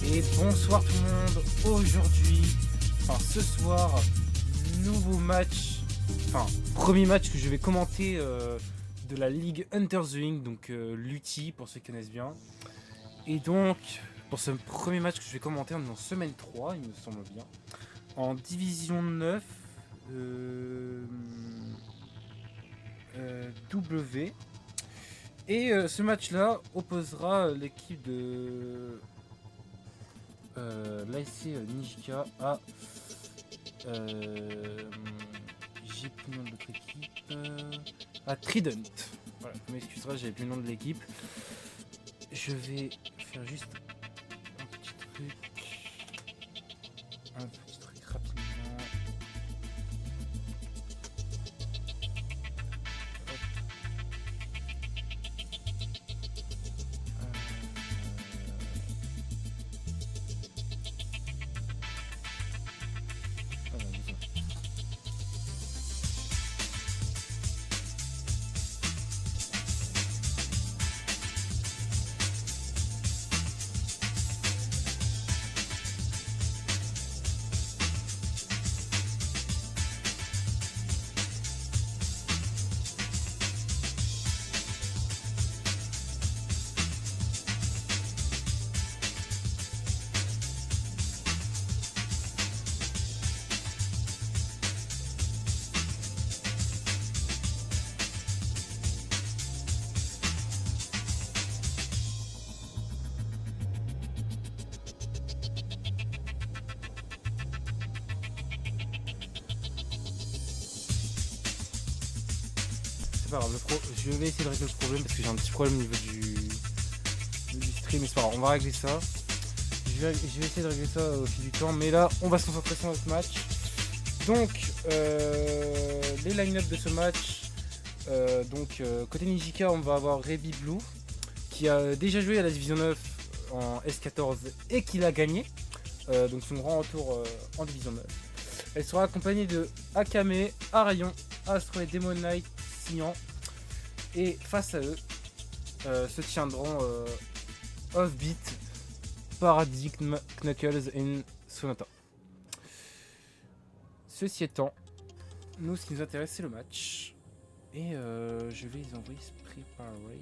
Et bonsoir tout le monde, aujourd'hui, ce soir, nouveau match, premier match que je vais commenter de la Ligue Hunter the Ring, donc l'UTI pour ceux qui connaissent bien. Et donc, pour ce premier match que je vais commenter, on est en semaine 3, il me semble bien, en division 9, W. Et ce match-là opposera l'équipe de l'ASC Nijika à j'ai plus le nom de l'autre équipe, à Trident. Voilà, je m'excuserai, j'avais plus le nom de l'équipe. Je vais faire juste un petit truc rapidement. C'est pas grave, je vais essayer de régler le problème parce que j'ai un petit problème au niveau du stream, mais c'est pas grave, on va régler ça. Je vais essayer de régler ça au fil du temps, mais là on va se concentrer sur notre match. Donc les line-up de ce match, côté Nijika on va avoir Rebi Blue qui a déjà joué à la division 9 en S14 et qui l'a gagné, donc son grand retour en division 9. Elle sera accompagnée de Akame, Arayon, Astro et Demon Knight, et face à eux se tiendront Offbeat, Paradigm, Knuckles et Sonata. Ceci étant, nous ce qui nous intéresse c'est le match et je vais les envoyer se préparer.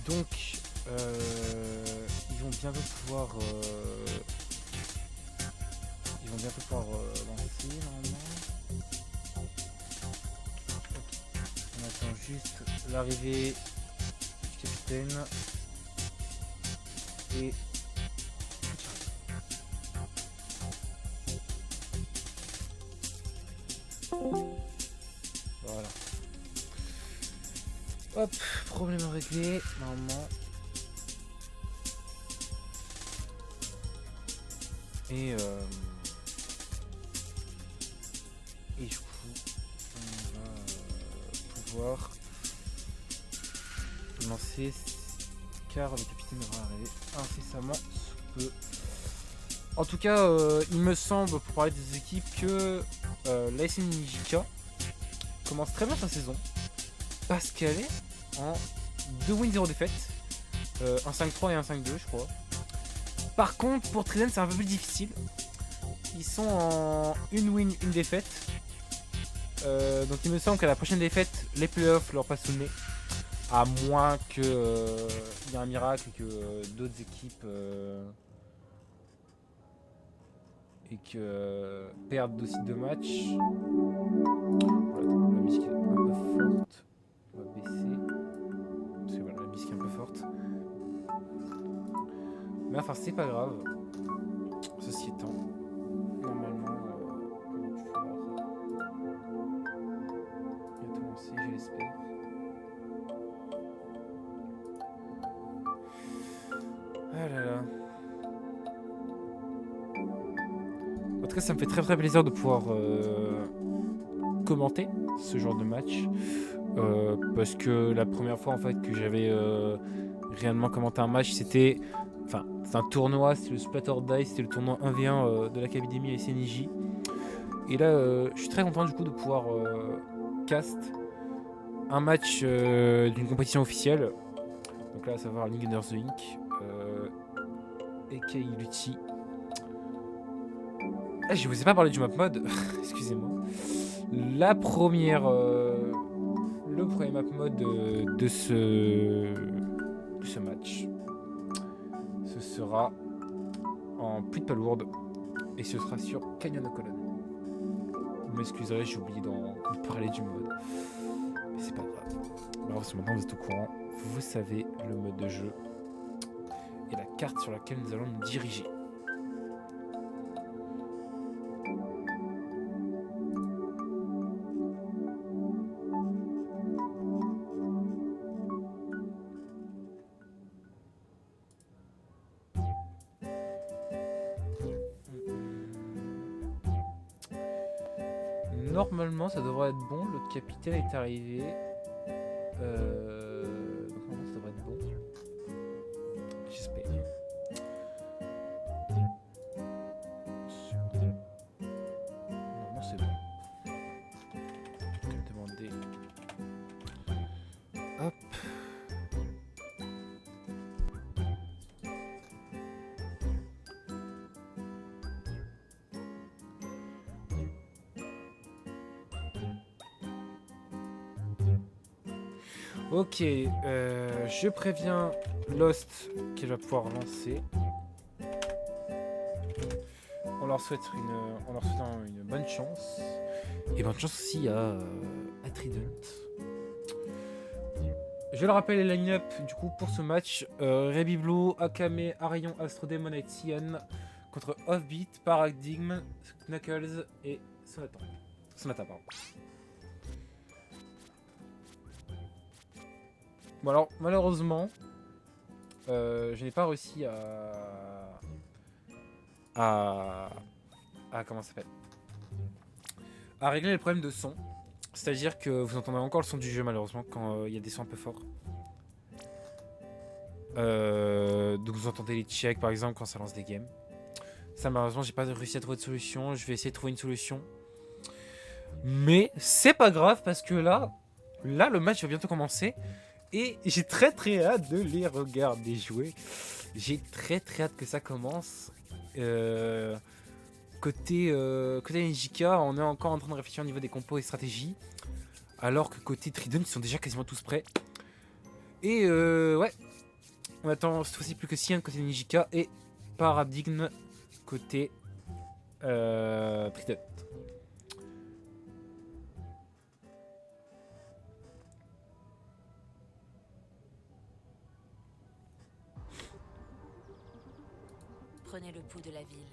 Donc, ils vont bientôt pouvoir lancer normalement. On attend juste l'arrivée du capitaine et voilà. Hop, problème réglé, normalement. Et du coup, on va pouvoir lancer car le capitaine devra arriver incessamment sous peu. En tout cas, il me semble, pour parler des équipes, que l'AS Ninjika commence très bien sa saison parce qu'elle est en 2 wins 0 défaites, un 5-3 et un 5-2 je crois. Par contre pour Trident c'est un peu plus difficile, ils sont en 1 win 1 défaite, donc il me semble qu'à la prochaine défaite les playoffs leur passent sous le nez, à moins que y ait un miracle et que d'autres équipes et que perdent aussi 2 matchs. Voilà, la musique est un peu forte. On va baisser. Parce que voilà, la musique est un peu forte. Mais enfin, c'est pas grave. Ceci étant, normalement, on va pouvoir bientôt lancer, je l'espère. Ah là là. En tout cas, ça me fait très très plaisir de pouvoir commenter ce genre de match. Parce que la première fois en fait que j'avais réellement commenté un match, c'était un tournoi, c'était le Splatter Dice, c'était le tournoi 1v1 de l'Académie SNJ. Et là, je suis très content du coup de pouvoir cast un match d'une compétition officielle. Donc là, à savoir League Under the Ink, a.k.a. Lutti. Ah, je vous ai pas parlé du map mode, excusez-moi. Le premier map mode de ce match, ce sera en pluie de palourde et ce sera sur Canyon O'Colon. Vous m'excuserez, j'ai oublié de parler du mode, mais c'est pas grave. Alors maintenant vous êtes au courant, vous savez le mode de jeu et la carte sur laquelle nous allons nous diriger. Normalement ça devrait être bon, l'autre capitaine est arrivé. Donc normalement ça devrait être bon. J'espère. Normalement c'est bon. Je vais demander. Hop. Ok, je préviens Lost qu'elle va pouvoir lancer. On leur souhaite une bonne chance. Et bonne chance aussi à Trident. Je le rappelle les line-up du coup pour ce match. Rebiblo, Akame, Arion, Astrodemon et Tion contre Offbeat, Paradigm, Knuckles et Sonata, pardon. Bon alors malheureusement je n'ai pas réussi à comment ça s'appelle, à régler le problème de son. C'est-à-dire que vous entendez encore le son du jeu malheureusement quand il y a des sons un peu forts. Donc vous entendez les checks par exemple quand ça lance des games. Ça malheureusement j'ai pas réussi à trouver de solution. Je vais essayer de trouver une solution. Mais c'est pas grave parce que là le match va bientôt commencer. Et j'ai très très hâte de les regarder jouer. J'ai très très hâte que ça commence. Côté NJK, on est encore en train de réfléchir au niveau des compos et stratégies. Alors que côté Trident, ils sont déjà quasiment tous prêts. Et ouais. On attend cette fois-ci plus que Cyan côté NJK et Paradigme côté Trident. Prenez le pouls de la ville.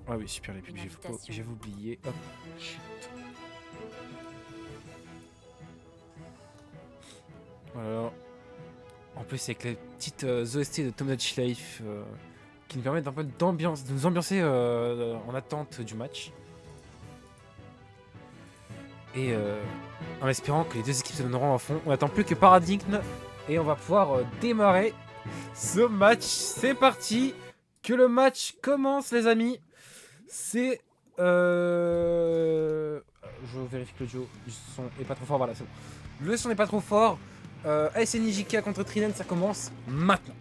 Ah oui, super les pubs, j'avais oublié. Hop, chut. Voilà. En plus avec les petites OST de Tomodachi Life qui nous permettent un peu d'ambiance, de nous ambiancer en attente du match. Et en espérant que les deux équipes se donneront à fond. On n'attend plus que Paradigme et on va pouvoir démarrer ce match. C'est parti. Que le match commence les amis. C'est... Je vérifie que le son est pas trop fort. Voilà, c'est bon. Le son n'est pas trop fort. AS Nijika contre Trident, ça commence maintenant.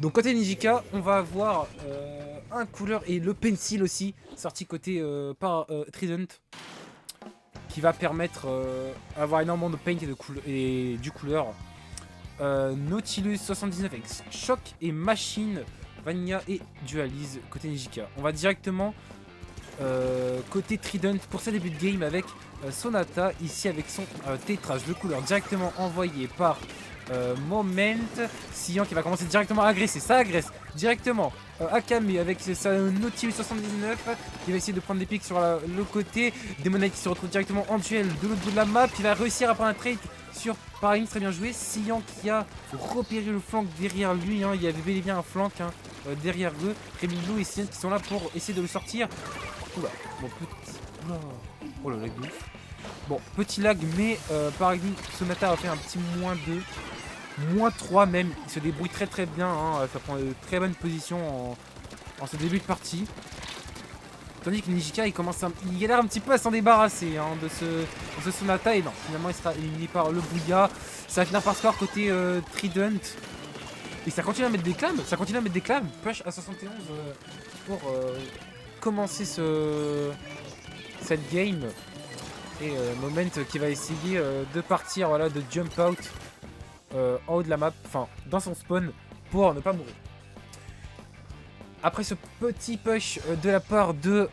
Donc côté Nijika, on va avoir un couleur et le pencil aussi, sorti côté par Trident, qui va permettre d'avoir énormément de paint et du couleur. Nautilus 79 avec Choc et Machine, Vanilla et Dualise côté Nijika. On va directement côté Trident pour ce début de game avec Sonata ici avec son tétrage de couleur directement envoyé par Moment. Sion qui va commencer directement à agresser, ça agresse directement. Akame avec sa Nautilus 79 qui va essayer de prendre des pics sur le côté. Demonite qui se retrouve directement en duel de l'autre bout de la map, qui va réussir à prendre un trade sur Paradigm, très bien joué. Sion qui a repéré le flanc derrière lui, hein. Il y avait bel et bien un flanc derrière eux. Remilou et Sion qui sont là pour essayer de le sortir. Oula, bon petit... Oh là, lag de ouf. Bon, petit lag, mais Paradigm, Sonata a fait un petit -2. -3 même, il se débrouille très très bien, hein. Ça prend de très bonnes positions en ce début de partie. Tandis que Nijika il galère un petit peu à s'en débarrasser hein, de ce Sonata et non, finalement il sera éliminé par le Bouya. Ça va finir par score côté Trident. Et ça continue à mettre des clams, push à 71 pour commencer cette game. Et Moment qui va essayer de partir, voilà, de jump out en haut de la map, enfin dans son spawn pour ne pas mourir. Après ce petit push de la part de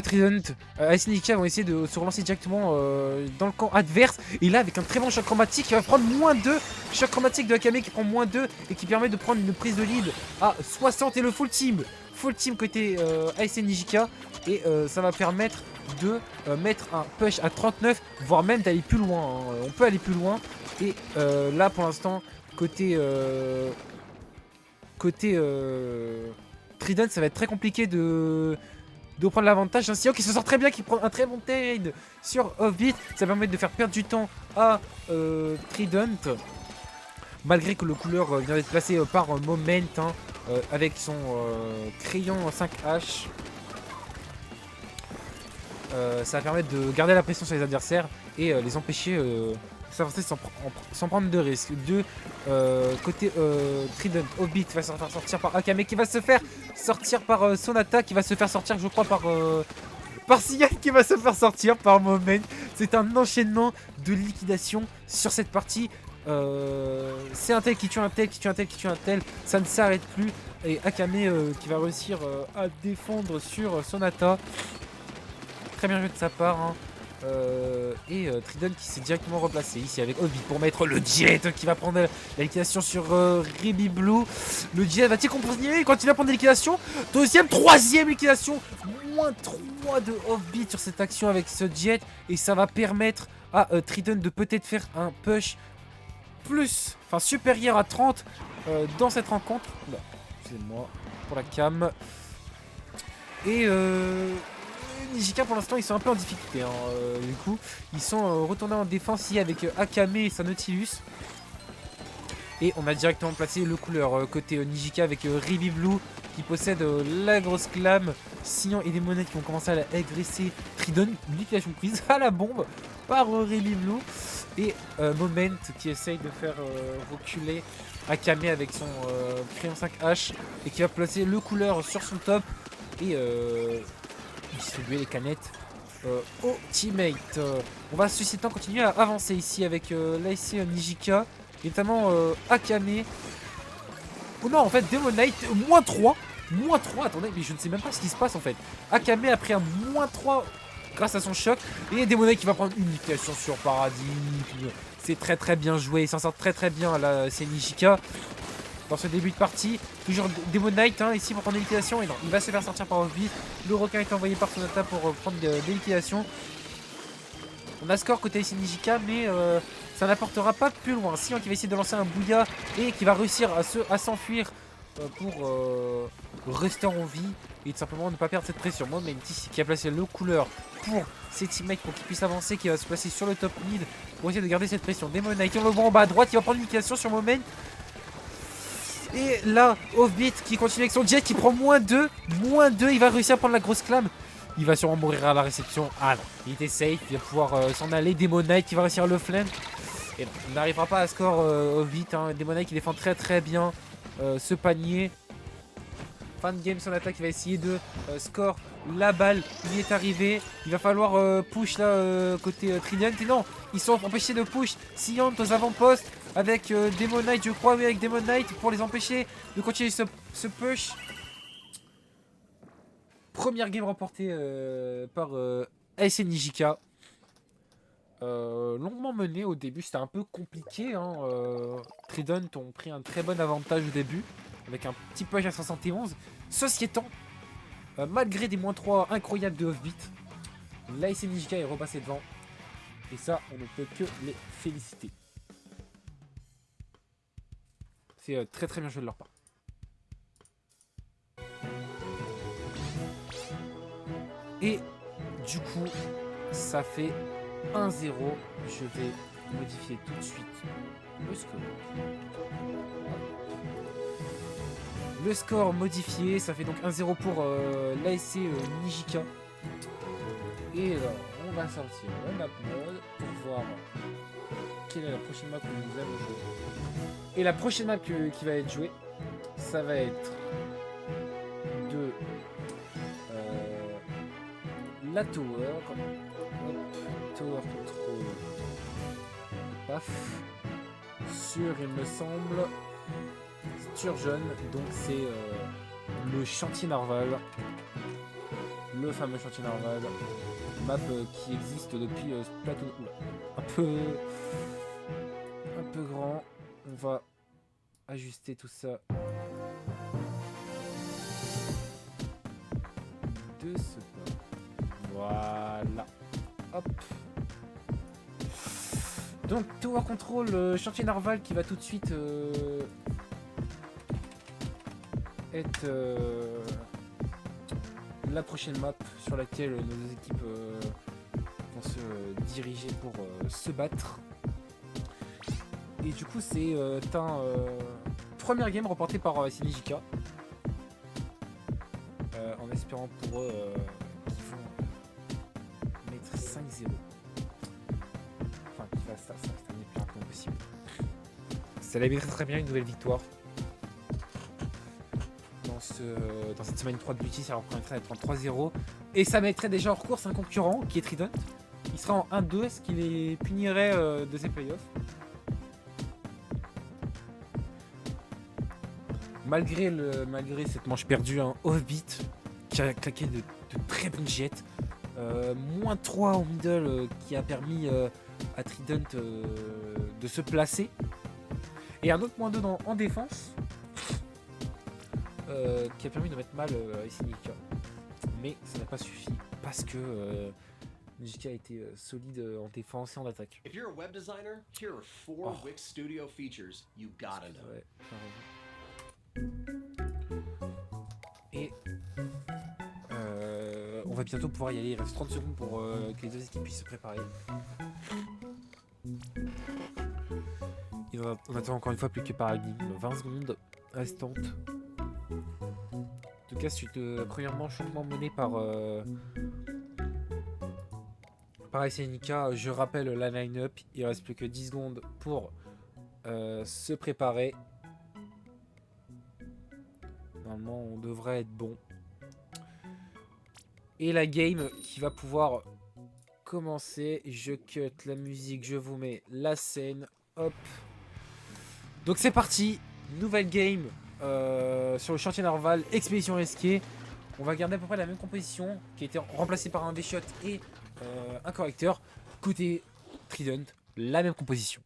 Trident, AS Nijika vont essayer de se relancer directement dans le camp adverse. Et là avec un très bon choc chromatique qui va prendre -2. Choc chromatique de Akame qui prend -2 et qui permet de prendre une prise de lead à 60 et le full team côté AS Nijika. Et ça va permettre de mettre un push à 39, voire même d'aller plus loin, hein. On peut aller plus loin. Et là pour l'instant côté Trident ça va être très compliqué de prendre l'avantage. Un Sion qui se sort très bien, qui prend un très bon trade sur Offbeat. Ça va permettre de faire perdre du temps à Trident. Malgré que le couleur vient d'être placé par Moment hein, avec son crayon 5H. Ça va permettre de garder la pression sur les adversaires et les empêcher s'avancer sans prendre de risques. Côté Trident, Offbeat va se faire sortir par Akame qui va se faire sortir par Sonata qui va se faire sortir je crois par Sian qui va se faire sortir par Moment. C'est un enchaînement de liquidation sur cette partie. C'est un tel qui tue un tel, qui tue un tel, qui tue un tel. Ça ne s'arrête plus. Et Akame qui va réussir à défendre sur Sonata. Très bien joué de sa part hein. Et Trident qui s'est directement replacé ici avec Offbeat pour mettre le jet qui va prendre la liquidation sur Ruby Blue. Le jet va-t-il continuer? Il continue à prendre des liquidations. Deuxième, troisième liquidation. -3 de Offbeat sur cette action avec ce jet. Et ça va permettre à Trident de peut-être faire un push supérieur à 30 dans cette rencontre. Excusez-moi pour la cam. Et Nijika pour l'instant ils sont un peu en difficulté hein. Du coup ils sont retournés en défense ici avec Akame et sa Nautilus. Et on a directement placé le couleur côté Nijika avec Ruby Blue qui possède la grosse clam. Sion et des monnaies qui vont commencer à agresser Trident. Une liquidation prise à la bombe par Ruby Blue. Et Moment qui essaye de faire reculer Akame avec son crayon 5H et qui va placer le couleur sur son top et distribuer les canettes aux teammates. On va ceci étant continuer à avancer ici avec l'AS Nijika et notamment Akame. Oh non en fait Demonite -3, attendez mais je ne sais même pas ce qui se passe en fait. Akame a pris un -3 grâce à son choc et Demonite qui va prendre une liquidation sur Paradigme. C'est très très bien joué, il s'en sort très très bien là c'est Nijika. Dans ce début de partie, toujours Demonite hein, ici pour prendre des liquidations. Et non, il va se faire sortir par Offbeat. Le requin est envoyé par Sonata pour prendre des liquidations. On a score côté Ici Nijika, mais ça n'apportera pas plus loin. Sion qui va essayer de lancer un Bouya et qui va réussir à s'enfuir pour rester en vie et tout simplement ne pas perdre cette pression. Moment qui a placé le couleur pour ses teammates pour qu'ils puissent avancer, qui va se placer sur le top mid pour essayer de garder cette pression. Demon Knight, on le voit en bas à droite, il va prendre une liquidation sur Moment. Et là, Offbeat qui continue avec son jet qui prend -2, il va réussir à prendre la grosse clame. Il va sûrement mourir à la réception. Ah non, il était safe, il va pouvoir s'en aller. Demon Knight qui va réussir le flank. Et non, il n'arrivera pas à score Offbeat. Demon Knight qui défend très bien ce panier. Fan game, son attaque, il va essayer de score la balle. Il est arrivé. Il va falloir push là côté Trident. Et non, ils sont empêchés de push. Sion aux avant-postes avec Demon Knight, je crois, oui, avec Demon Knight pour les empêcher de continuer ce push. Première game remportée par ASN Nijika. Longuement mené au début, c'était un peu compliqué. Trident ont pris un très bon avantage au début avec un petit push à 71. Ceci étant, malgré des -3 incroyables de Offbeat, l'ASN Nijika est repassé devant. Et ça, on ne peut que les féliciter. C'est très bien joué de leur part. Et du coup, ça fait 1-0. Je vais modifier tout de suite le score. Le score modifié, ça fait donc 1-0 pour l'ASC Nijika. Et là, on va sortir le map mode pour voir quelle est la prochaine map que nous allons jouer. Et la prochaine map qui va être jouée, ça va être de la tower. Hop, tower control. Paf. Sur, il me semble, Sturgeon. Donc c'est le chantier narval. Le fameux chantier narval. Map qui existe depuis Splatoon. Oula. Un peu grand. On va ajuster tout ça de ce pas. Voilà. Hop. Donc Tower Control, chantier narval qui va tout de suite être la prochaine map sur laquelle nos deux équipes vont se diriger pour se battre. Et du coup c'est un première game remportée par Nijika. En espérant pour eux qu'ils vont mettre 5-0. Enfin, qu'il va ça se terminer le plus rapidement possible. Ça l'a très bien une nouvelle victoire. Dans cette semaine 3 de Beauty, ça leur permettrait d'être en 3-0. Et ça mettrait déjà hors course un concurrent qui est Trident. Il sera en 1-2, ce qui les punirait de ces playoffs. Malgré cette manche perdue, Offbeat qui a claqué de très bonnes jets. -3 au middle qui a permis à Trident de se placer. Et un autre -2 en défense qui a permis de mettre mal à Nijika. Mais ça n'a pas suffi parce que Nijika a été solide en défense et en attaque. If you're a web designer, here are 4 Wix Studio features you gotta know. Ouais, et on va bientôt pouvoir y aller. Il reste 30 secondes pour que les deux équipes puissent se préparer. On attend encore une fois plus que Paradigme. 20 secondes restantes. En tout cas, suite première manche longuement menée par SNK, je rappelle la line-up. Il reste plus que 10 secondes pour se préparer. Normalement, on devrait être bon. Et la game qui va pouvoir commencer. Je cut la musique, je vous mets la scène. Hop. Donc c'est parti. Nouvelle game sur le chantier narval. Expédition risquée. On va garder à peu près la même composition qui a été remplacée par un V-shot et un correcteur. Côté Trident, la même composition.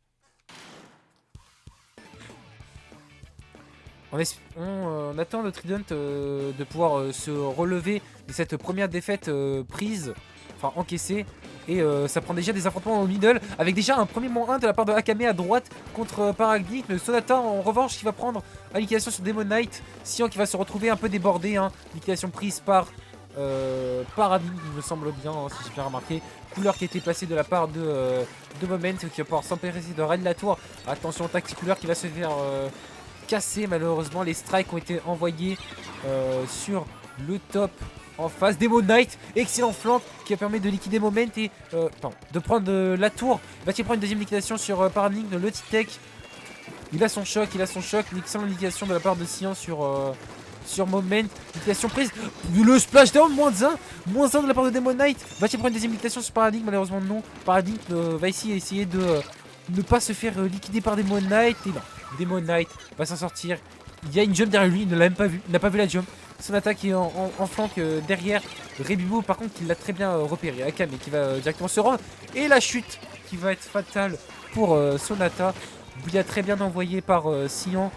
On attend le Trident de pouvoir se relever de cette première défaite prise, enfin encaissée, Et ça prend déjà des affrontements au middle avec déjà un premier -1 de la part de Akame à droite contre Paradigme. Sonata en revanche qui va prendre la liquidation sur Demon Knight. Sion qui va se retrouver un peu débordé. Hein. Liquidation prise par Paradigme, il me semble bien, hein, si j'ai bien remarqué. Couleur qui a été placée de la part de Moment qui va pouvoir s'empêcher de raid la tour. Attention, Tacticouleur qui va se faire casser malheureusement. Les strikes ont été envoyés sur le top. En face, Demon Knight, excellent flank qui a permis de liquider Moment et de prendre la tour. Va-t-il prendre une deuxième liquidation sur Paradigme, le T-Tech. Il a son choc, une excellente liquidation de la part de Sion sur Moment. Liquidation prise, le splashdown, -1 de la part de Demon Knight. Va-t-il prendre une deuxième liquidation sur Paradigme? Malheureusement non. Paradigme va ici essayer de ne pas se faire liquider par Demon Knight. Et non, Demon Knight va s'en sortir. Il y a une jump derrière lui, il ne l'a même pas vu, il n'a pas vu la jump. Sonata qui est en flanc derrière Rebibu, par contre, il l'a très bien repéré. Akame qui va directement se rendre. Et la chute qui va être fatale pour Sonata. Bouya très bien envoyé par Sion.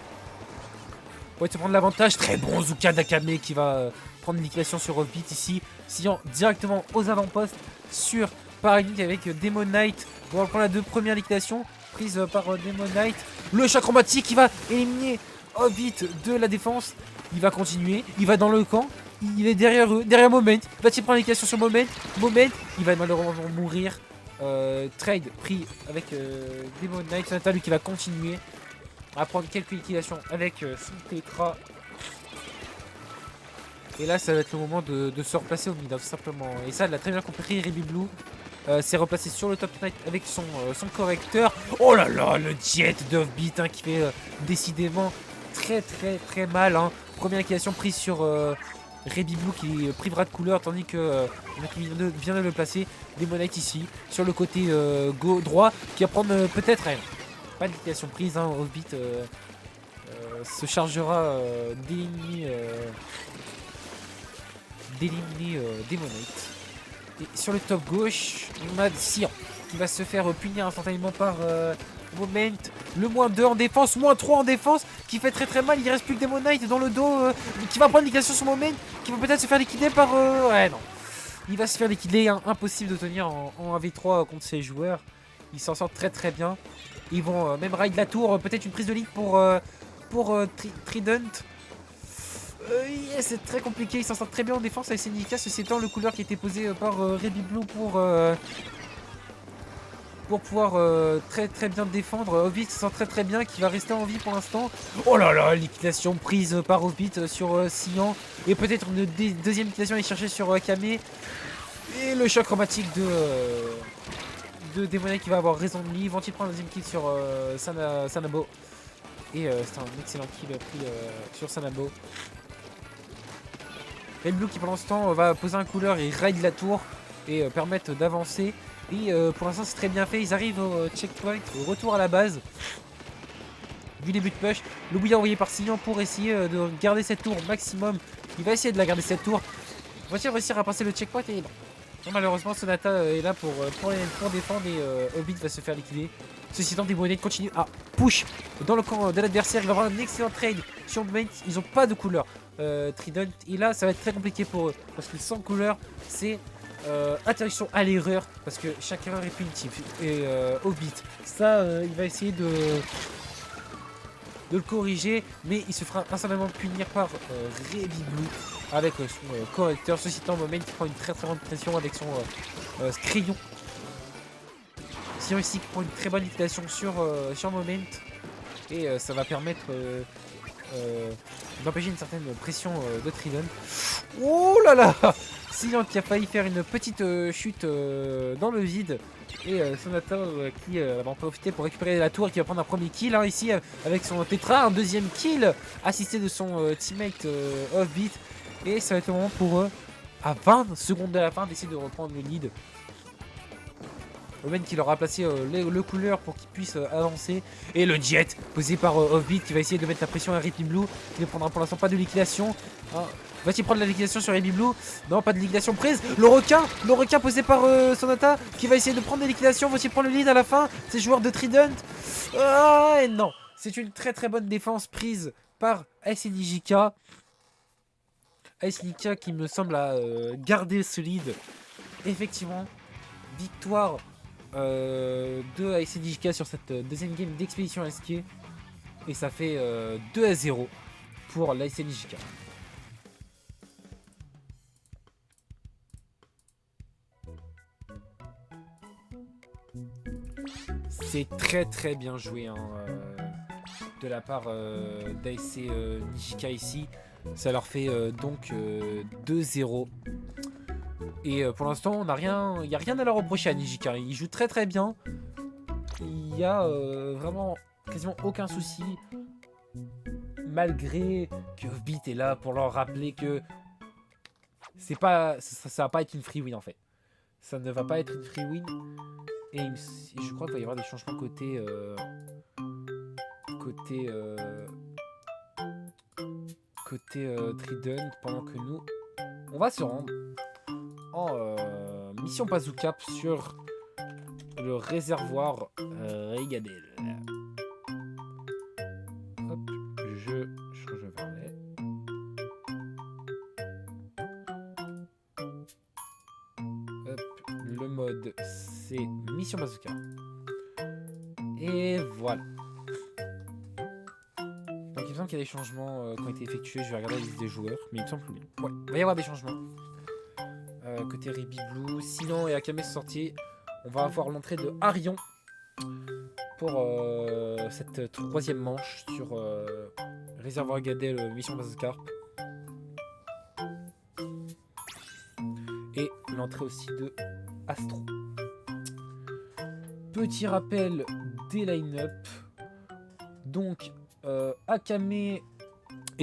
Pour se prendre l'avantage. Très bon Zuka d'Akame qui va prendre une liquidation sur Offbeat ici. Sion directement aux avant-postes sur Paradigm avec Demon Knight. On va prendre la deux premières liquidations prises par Demon Knight. Le chat chromatique qui va éliminer Offbeat de la défense. Il va continuer, il va dans le camp, il est derrière eux, derrière Moment. Va-t-il prendre l'élimination sur Moment? Moment, il va malheureusement mourir. Trade pris avec Demon Knight. Sonata lui qui va continuer à prendre quelques liquidations avec son Tetra. Et là ça va être le moment de se replacer au mid, tout simplement. Et ça, elle l'a très bien compris. Ruby Blue s'est replacé sur le top Knight avec son correcteur. Oh là là, le jet d'Offbeat hein, qui fait décidément très mal. Hein. Première liquidation prise sur Ruby Blue qui privera de couleur, tandis que vient de le placer. Demon Knight ici sur le côté droit qui va prendre peut-être pas de liquidation prise. Hein. Offbeat se chargera d'éliminer Demon Knight. Et sur le top gauche, on a Sion qui va se faire punir instantanément par Moment. Le -2 en défense, -3 en défense, qui fait très mal. Il reste plus que Demon Knight dans le dos, qui va prendre liquidation sur Moment, qui va peut-être se faire liquider par... ouais, non. Il va se faire liquider, hein. Impossible de tenir en 1v3 contre ces joueurs. Ils s'en sortent très bien. Ils vont même raid la tour, peut-être une prise de lead pour Trident. C'est très compliqué, ils s'en sortent très bien en défense avec Syndicate, ceci étant le couleur qui a été posé par Ruby Blue pour pouvoir très bien défendre. Offbeat se sent très bien, qui va rester en vie pour l'instant. Oh là là, liquidation prise par Offbeat sur Sion. Et peut-être une deuxième liquidation à aller chercher sur Akame. Et le choc chromatique de Demon Knight qui va avoir raison de lui. Vont-ils prendre un deuxième kill sur Sanabo? Et c'est un excellent kill pris sur Sanabo. Red Blue qui pendant ce temps va poser un couleur et raid la tour et permettre d'avancer. Et pour l'instant c'est très bien fait, ils arrivent au checkpoint, au retour à la base du début de push. Le bouillard envoyé par Sion pour essayer de garder cette tour au maximum. Il va essayer de la garder cette tour. Va-t-il réussir à passer le checkpoint? Et non. Non, malheureusement Sonata est là pour défendre et Hobbit va se faire liquider. Ceci étant, des monnaies continuent à push dans le camp de l'adversaire. Il va avoir un excellent trade sur le main. Ils n'ont pas de couleur Trident. Et là ça va être très compliqué pour eux. Parce que sans couleur c'est interruption à l'erreur. Parce que chaque erreur est punitive. Et Hobbit, ça il va essayer de le corriger. Mais il se fera instantanément punir par Ruby Blue avec son correcteur. Ceci étant, Moment qui prend une très grande pression avec son crayon. Sion ici qui prend une très bonne liquidation sur Moment. Et ça va permettre d'empêcher une certaine pression de Trident. Oh là là, Sion qui a failli faire une petite chute dans le vide. Et Sonata qui va en profiter pour récupérer la tour et qui va prendre un premier kill hein, ici avec son Tetra. Un deuxième kill assisté de son teammate Offbeat. Et ça va être le moment pour eux, à 20 secondes de la fin, d'essayer de reprendre le lead. Omen qui leur a placé le couleur pour qu'ils puissent avancer. Et le jet posé par Offbeat qui va essayer de mettre la pression à Ruby Blue. Qui ne prendra pour l'instant pas de liquidation. Ah, va-t-il prendre la liquidation sur Ruby Blue? Non, pas de liquidation prise. Le requin posé par Sonata qui va essayer de prendre des liquidations. Va-t-il prendre le lead à la fin? Ces joueurs de Trident. Ah, et non. C'est une très bonne défense prise par SNJK. SNJK qui me semble à garder ce lead. Effectivement. victoire de ASC Nijika sur cette deuxième game d'Expédition Esquier. Et ça fait 2-0 pour l'ASC Nijika. C'est très bien joué hein, de la part d'ASC Nijika ici. Ça leur fait donc 2-0. Et pour l'instant, il n'y a rien à leur reprocher à Nijika. Ils jouent très bien. Il y a vraiment quasiment aucun souci. Malgré que Offbeat est là pour leur rappeler que ça va pas être une free win en fait. Ça ne va pas être une free win. Et je crois qu'il va y avoir des changements côté Trident pendant que nous on va se rendre en mission bazooka sur le réservoir Rigadel. Hop, je change de verlet. Hop, le mode c'est mission bazooka. Et voilà. Donc il me semble qu'il y a des changements qui ont été effectués. Je vais regarder la liste des joueurs, mais il me semble que oui. Ouais, il va y avoir des changements. Côté Ribi Blue, Sinon et Akame sont sortis. On va avoir l'entrée de Arion pour cette troisième manche sur Réservoir Gadel Mission Bazooka. Et l'entrée aussi de Astro. Petit rappel des line-up. Donc Akame et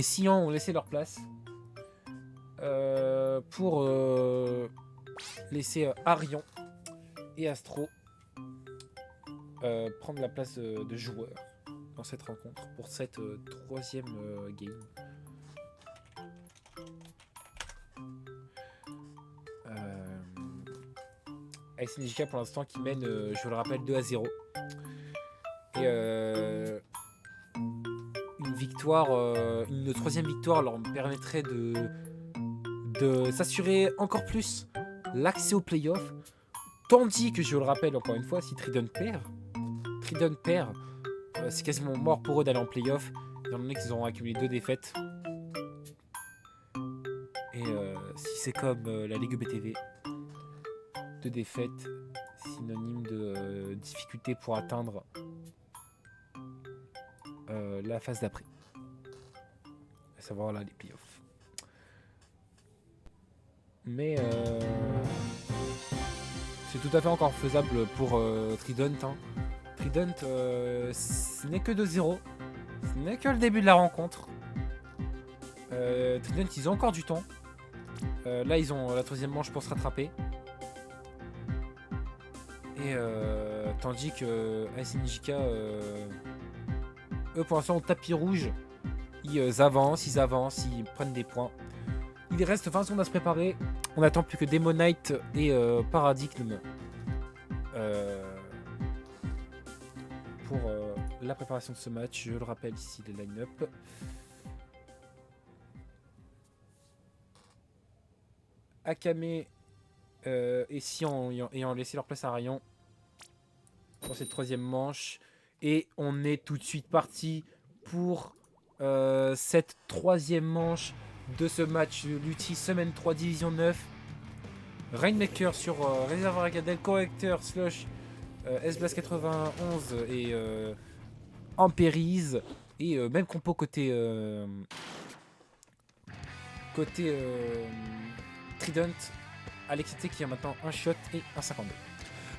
Sion ont laissé leur place pour laisser Arion et Astro prendre la place de joueurs dans cette rencontre pour cette troisième game. ASC Nijika pour l'instant qui mène, je vous le rappelle, 2-0. Et une troisième victoire leur permettrait de s'assurer encore plus l'accès aux playoffs. Tandis que, je le rappelle encore une fois, si Trident perd, c'est quasiment mort pour eux d'aller en playoff, étant donné qu'ils auront accumulé 2 défaites. Et si c'est comme la Ligue BTV, 2 défaites, synonyme de difficulté pour atteindre la phase d'après, à savoir là les playoffs. Mais c'est tout à fait encore faisable pour Trident. Hein. Trident, ce n'est que 2-0. Ce n'est que le début de la rencontre. Trident, ils ont encore du temps. Là, ils ont la troisième manche pour se rattraper. Et tandis que ASC Nijika, eux, pour l'instant, au tapis rouge, ils avancent, ils prennent des points. Il reste 20 secondes à se préparer. On attend plus que Demonite et Paradigme pour la préparation de ce match. Je le rappelle ici, les line-up. Akame et Sion ayant laissé leur place à Rayon pour cette troisième manche. Et on est tout de suite parti pour cette troisième manche de ce match Lutti Semaine 3 Division 9. Rainmaker sur Réservoir Acadel, Correcteur Slush, S-Blast 91 et Ampérise. Et même compo côté Trident, Alexité qui a maintenant un shot et un 52.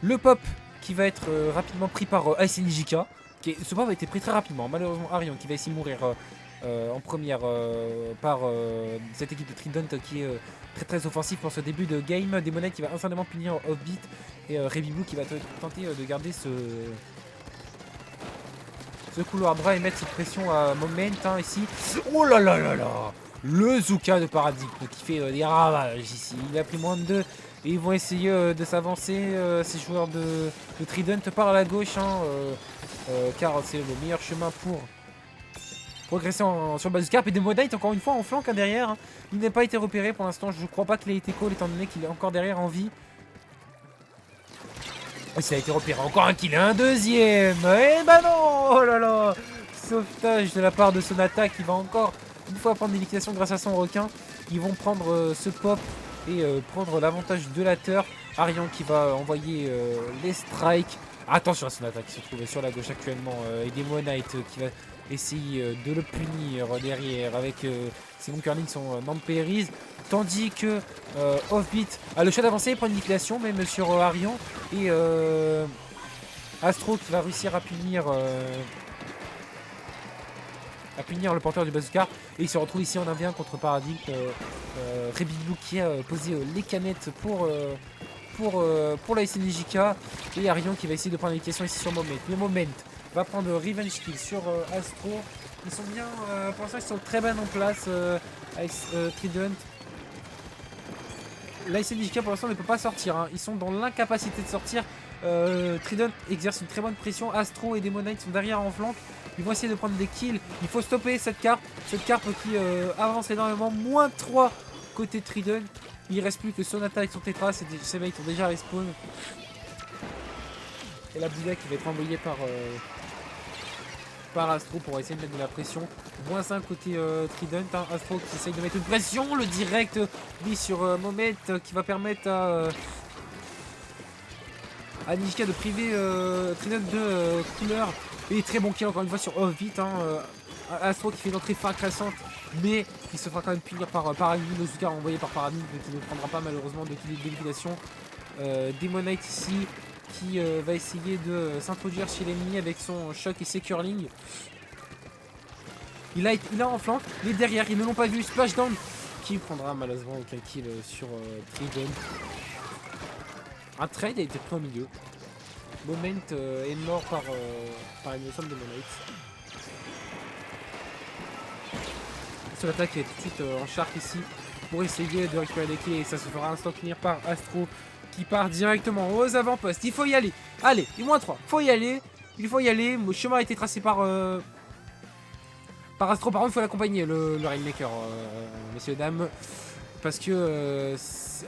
Le pop qui va être rapidement pris par ASC Nijika. Ce pop a été pris très rapidement. Malheureusement, Arion qui va ici mourir en première par cette équipe de Trident qui est très offensif pour ce début de game. Demonite qui va instantanément punir Offbeat et Rebi Blue qui va tenter de garder ce couloir bras et mettre cette pression à Moment hein, ici. Oh là là là là, le Zuka de Paradigme qui fait des ravages ici. Il a pris moins de 2 et ils vont essayer de s'avancer ces joueurs de Trident par la gauche hein, car c'est le meilleur chemin pour progresser sur Bazooka. Et Demonite encore une fois en flanc hein, derrière. Hein. Il n'a pas été repéré pour l'instant. Je ne crois pas qu'il ait été call étant donné qu'il est encore derrière en vie. Et ça a été repéré. Encore un kill, un deuxième. Et bah non. Oh là là. Sauvetage de la part de Sonata qui va encore une fois prendre des liquidations grâce à son requin. Ils vont prendre ce pop et prendre l'avantage de la turf. Arion qui va envoyer les strikes. Attention à Sonata qui se trouve sur la gauche actuellement. Et Demonite qui va essayer de le punir derrière avec ses bons curling, son Namperise. Tandis que Offbeat a le choix d'avancer, il prend une liquidation même sur Arion. Et Astro qui va réussir à punir le porteur du bazooka. Et il se retrouve ici en 1v1 contre Paradigm. Rebiblou qui a posé les canettes pour la SNJK. Et Arion qui va essayer de prendre la liquidation ici sur Moment. Mais Moment va prendre Revenge Kill sur Astro. Ils sont bien, pour l'instant ils sont très bien en place. Trident. La SNJK pour l'instant ne peut pas sortir. Hein. Ils sont dans l'incapacité de sortir. Trident exerce une très bonne pression. Astro et Demonite sont derrière en flanc. Ils vont essayer de prendre des kills. Il faut stopper cette carpe. Cette carpe qui avance énormément. Moins 3 côté Trident. Il reste plus que Sonata avec son Tetra. Ces mecs ont déjà respawn. Et la Bouddha qui va être envoyée par Astro pour essayer de mettre de la pression. Moins 5 côté Trident. Hein. Astro qui essaye de mettre une pression. Le direct mis sur Moment qui va permettre à Nijika de priver Trident de couleur. Et très bon kill encore une fois sur Offbeat. Hein. Astro qui fait une entrée fracassante. Mais il se fera quand même punir par Paradigm. Nozuka envoyé par Paradigm qui ne prendra pas malheureusement de kill de liquidation. Demonite ici qui va essayer de s'introduire chez l'ennemi avec son choc et ses curling. Il a en flanc, mais derrière, ils ne l'ont pas vu. Splashdown qui prendra malheureusement aucun kill sur Trident. Un trade a été pris au milieu. Moment est mort par une somme de Demonite. Sonata qui est tout de suite en shark ici pour essayer de récupérer des kills et ça se fera instant finir par Astro qui part directement aux avant-postes. Il faut y aller. Allez, il moins 3. Il faut y aller. Le chemin a été tracé par Astro. Par contre, il faut l'accompagner, le Rainmaker, messieurs, dames. Parce que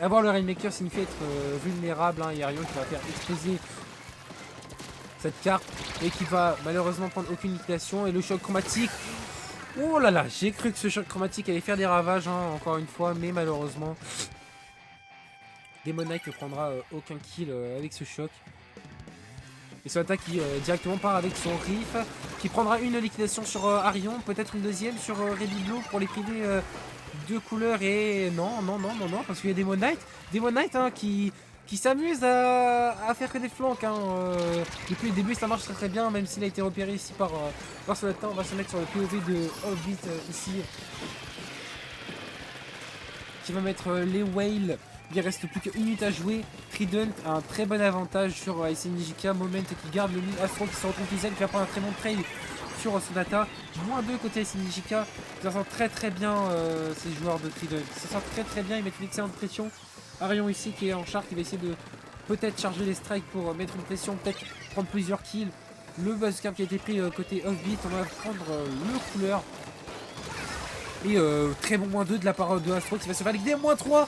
avoir le Rainmaker signifie être vulnérable. Hein. Il y a Arion qui va faire exploser cette carte et qui va malheureusement prendre aucune liquidation. Et le choc chromatique. Oh là là, j'ai cru que ce choc chromatique allait faire des ravages, hein, encore une fois, mais malheureusement, Demonite ne prendra aucun kill avec ce choc. Et Sonata qui directement part avec son riff, qui prendra une liquidation sur Arion, peut-être une deuxième sur Rebiblou pour les priver de couleurs. Et non, parce qu'il y a Demonite hein, qui s'amuse à faire que des flancs. Hein. Depuis le début, ça marche très bien, même s'il a été repéré ici par Sonata. On va se mettre sur le POV de Offbeat ici, qui va mettre les whales. Il reste plus qu'une minute à jouer. Trident a un très bon avantage sur SNJK. Moment qui garde le lead. Astro qui se retrouve tout seul, qui va prendre un très bon trade sur Sonata. Moins 2 côté SNJK. Ça sent très bien ces joueurs de Trident. Ça sent très bien. Ils mettent une excellente pression. Arion ici qui est en char, qui va essayer de peut-être charger les strikes pour mettre une pression, peut-être prendre plusieurs kills. Le buzzcap qui a été pris côté Offbeat. On va prendre le couleur. Et très bon moins 2 de la part de Astro qui va se valider. Moins 3,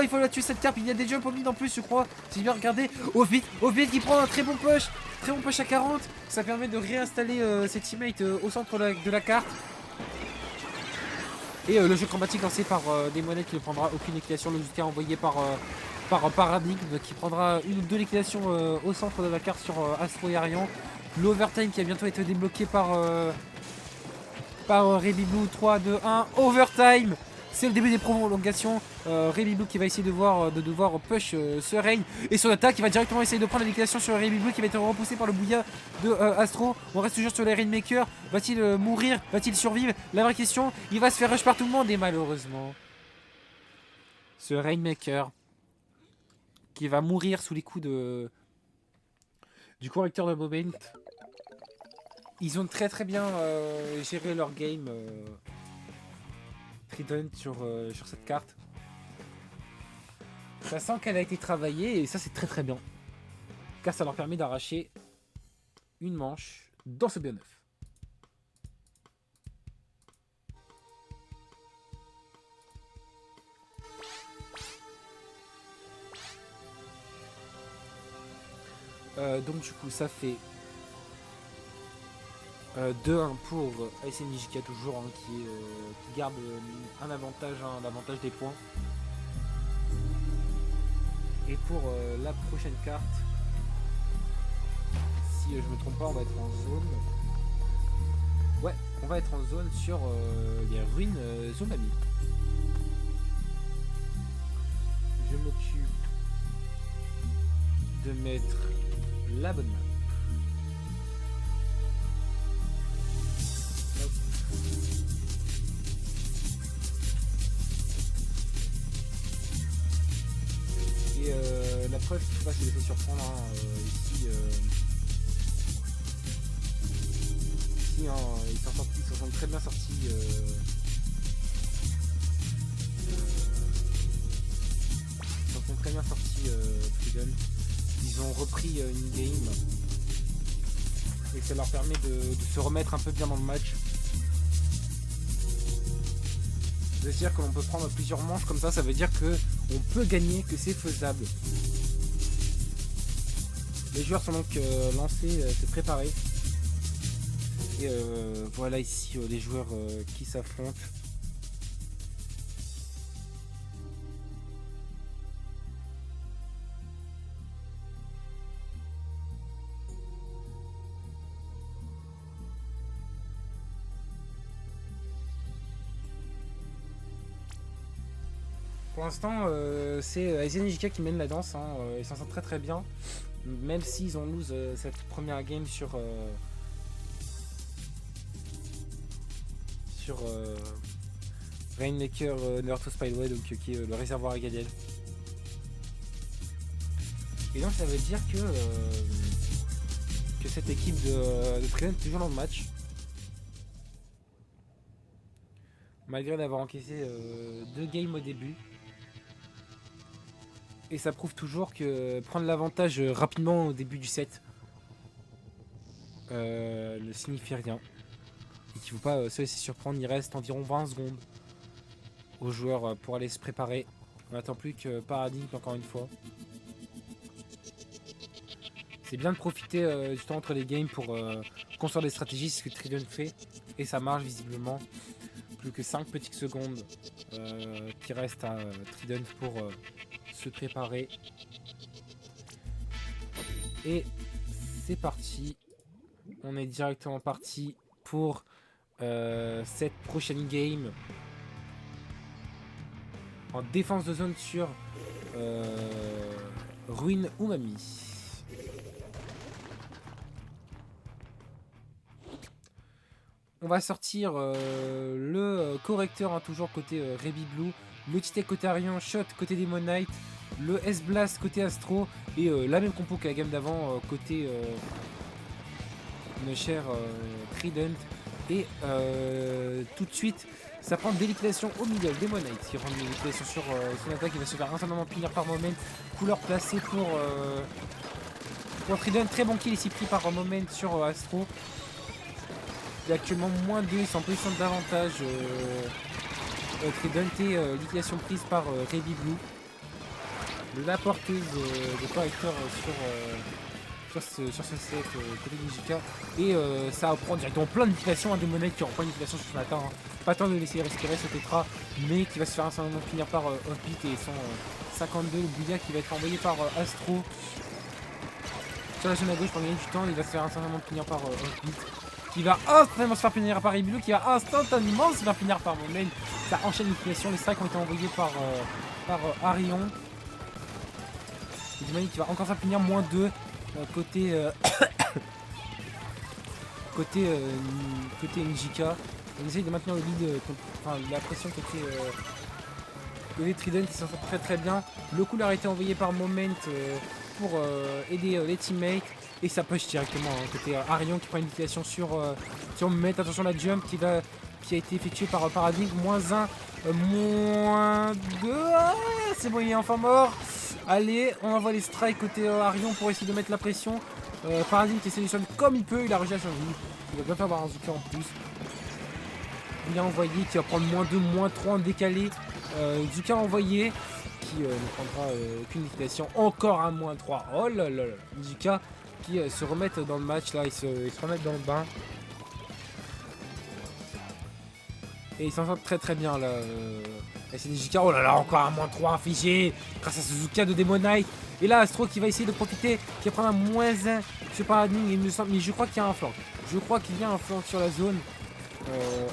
il faut la tuer cette carte. Il y a des jumps au mid en plus, je crois. Si j'ai bien regardé. Offbeat qui prend un très bon push à 40. Ça permet de réinstaller ses teammates au centre de la carte. Et le jeu chromatique lancé par Demonite qui ne prendra aucune liquidation. Le Zuka envoyé par Paradigm qui prendra une ou deux liquidations au centre de la carte sur Astro et Arion. L'overtime qui a bientôt été débloqué par Rebiblou. 3, 2, 1, overtime. C'est le début des prolongations. Rebiblou qui va essayer de devoir push ce rain. Et son attaque qui va directement essayer de prendre la liquidation sur Rebiblou qui va être repoussé par le bouilla de Astro. On reste toujours sur les Rainmakers. Va-t-il mourir? Va-t-il survivre? La vraie question, il va se faire rush par tout le monde. Et malheureusement, ce Rainmaker qui va mourir sous les coups du correcteur de Moment. Ils ont très bien géré leur game Trident sur cette carte. Ça sent qu'elle a été travaillée et ça c'est très bien. Car ça leur permet d'arracher une manche dans ce BO9. Donc du coup ça fait 2-1 pour AS Nijika toujours, hein, qui garde un avantage, hein, l'avantage des points. Et pour la prochaine carte, si je me trompe pas, on va être en zone. Ouais, on va être en zone sur les ruines Zomami. Je m'occupe de mettre la bonne map. Hop. Et la preuve qu'il faut pas se laisser surprendre, hein, ici, hein, ils s'en sont très bien sortis. Ils s'en sont très bien sortis, Freedom. Ils ont repris une game et ça leur permet de se remettre un peu bien dans le match. C'est-à-dire que l'on peut prendre plusieurs manches comme ça veut dire que on peut gagner, que c'est faisable. Les joueurs sont donc lancés, se préparer. Et voilà ici les joueurs qui s'affrontent. Pour l'instant, c'est AS Nijika qui mène la danse, hein. Ils s'en sortent très très bien. Même s'ils ont lose cette première game sur Rainmaker Naruto Spyway, donc qui est le réservoir à Gadiel. Et donc ça veut dire que cette équipe de Trident est toujours dans le match. Malgré d'avoir encaissé 2 games au début. Et ça prouve toujours que prendre l'avantage rapidement au début du set ne signifie rien. Et qu'il ne faut pas se laisser surprendre. Il reste environ 20 secondes aux joueurs pour aller se préparer. On n'attend plus que Paradigm encore une fois. C'est bien de profiter du temps entre les games pour construire des stratégies, c'est ce que Trident fait. Et ça marche visiblement. Plus que 5 petites secondes qui restent à Trident pour se préparer. Et c'est parti. On est directement parti pour cette prochaine game. En défense de zone sur Ruine Umami. On va sortir le correcteur, hein, toujours côté Rebi Blue, le Titec côté Arion, Shot côté Demonite, le S-Blast côté Astro et la même compo que la gamme d'avant côté nos chers Trident. Et tout de suite, ça prend des liquidations au milieu, Demonite qui prend des liquidations sur son attaque, il va se faire instantanément punir par Moment. Couleur placée pour Trident, très bon kill ici pris par Moment sur Astro. Il est actuellement moins 2, ils sont en position d'avantage. Trident et liquidation prise par Rebi Blue. La porteuse de correcteur sur ce set côté Nijika. Et ça prend directement plein de liquidations. Un Demonite qui reprend une liquidation sur son attaque. Hein. Pas temps de laisser respirer ce Tetra, mais qui va se faire instantanément finir par Offbeat et son 52. Le Bouya qui va être envoyé par Astro. Sur la zone à gauche pour gagner du temps, il va se faire instantanément finir par Offbeat. Qui va instantanément se faire punir par Rebi Blue, qui va instantanément se faire punir par Moment. Ça enchaîne l'utilisation, les strikes ont été envoyés par Arion. Et Demonite qui va encore se faire punir, moins 2 côté côté Nijika. On essaye de maintenir le lead, la pression côté Trident qui s'en sort très très bien. Le couleur a été envoyé par Moment pour aider les teammates. Et ça push directement hein, côté Arion qui prend une liquidation sur Moment. Attention la jump qui a été effectuée par Paradigm. Moins 1, moins 2. Ah, c'est bon, il est enfin mort. Allez, on envoie les strikes côté Arion pour essayer de mettre la pression. Paradigm qui sélectionne comme il peut. Il a réussi à survivre. Il va bien faire avoir un Zuka en plus. Il a envoyé qui va prendre moins 2, moins 3 en décalé. Zuka envoyé qui ne prendra aucune liquidation. Encore un moins 3. Oh là là là. Zuka qui se remettent dans le match. Là, ils se remettent dans le bain. Et ils s'en sortent très très bien là. SNJK, oh là là, encore un -3 infligé grâce à Suzuka de Demon Knight. Et là, Astro qui va essayer de profiter, qui va prendre un -1. Je sais pas, il me semble, mais je crois qu'il y a un flank. Je crois qu'il y a un flank sur la zone.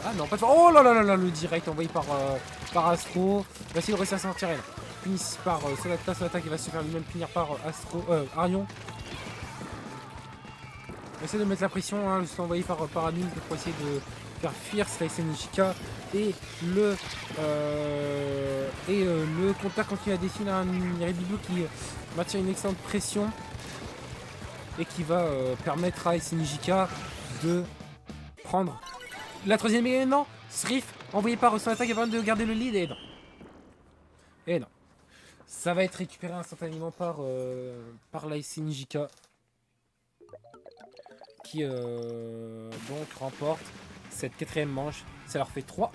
Ah non, pas de flank. Oh là là là là, le direct envoyé par Astro. Il va essayer de réussir à s'en tirer. Puni par Sonata qui va se faire lui-même punir par Arion. On essaie de mettre la pression, hein, juste envoyé par Amine pour essayer de faire fuir cette SNJK. Et le contact continue à dessiner un Rebibou qui maintient une excellente pression et qui va permettre à SNJK de prendre la troisième. Et non, Sriff envoyé par son attaque avant de garder le lead. Et non. Et non. Ça va être récupéré instantanément par la SNJK qui donc remporte cette quatrième manche. Ça leur fait 3-1.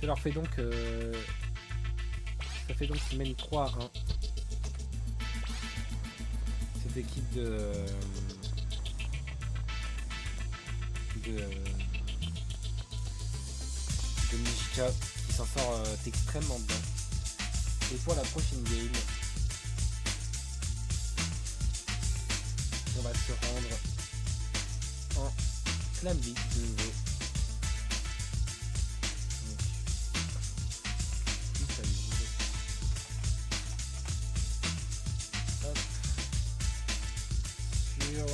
Ça leur fait donc ça fait donc qu'ils mènent 3-1. Cette équipe de Nijika qui s'en sort extrêmement bien. Et pour la prochaine game, on va se rendre en Clam League de nouveau. Hop. Sur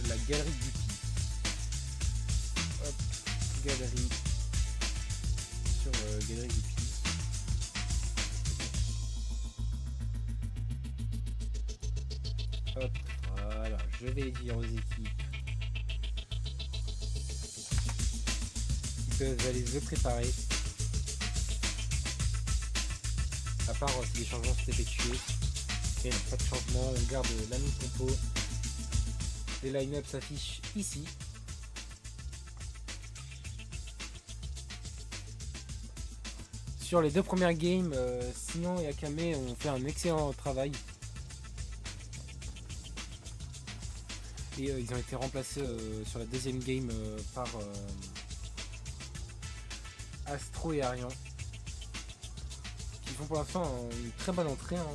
la galerie du Pi. Hop, galerie. Sur galerie du Pi. Hop, voilà, je vais dire aux équipes qui peuvent aller se préparer. À part si des changements sont effectués. Et non, pas de changement, on garde la même compo. Les line-up s'affichent ici. Sur les deux premières games, Sinon et Akame ont fait un excellent travail. Et ils ont été remplacés sur la deuxième game par Astro et Arian. Qui font pour l'instant une très bonne entrée. Hein.